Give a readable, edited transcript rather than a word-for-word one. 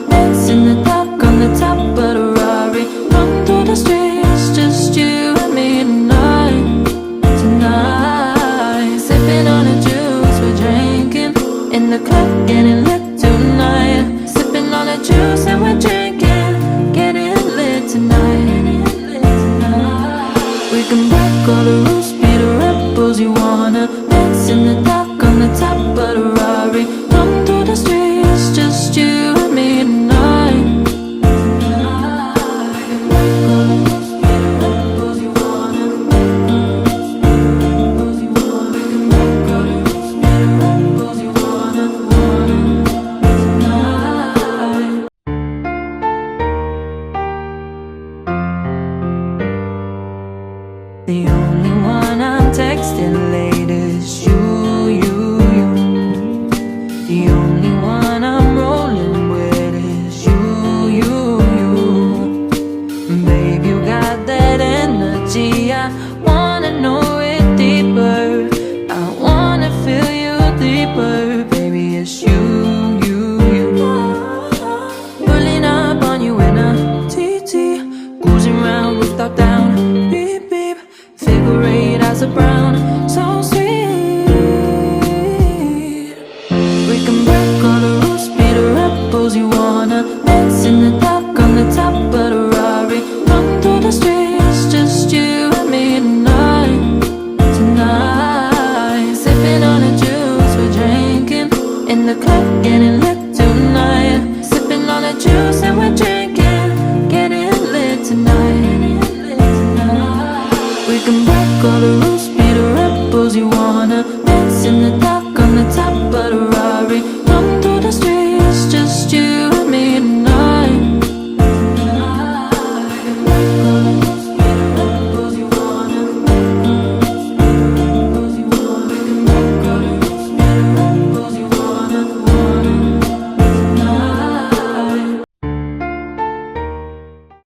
dance in the dark on the top of the Rari. Run through the streets, just you and me tonight. Tonight, sipping on the juice, we're drinking in the club, getting lit tonight. Sipping on the juice and we're drinking, getting lit tonight. We can break all the rules, be the rebels you wanna. Dance in the dark on the top of the Rari. Run through the streets, just you and me tonight. The only one I'm texting late is you. The only one I'm rolling with is you. Babe, you got that energy, I wanna know it deeper. I wanna feel you deeper. Baby, it's you. Pulling up on you in a TT, cruising around rooftop down. Beep, beep, figure eight as a brown, so sweet. We can break all the rules, be the rebels you wanna.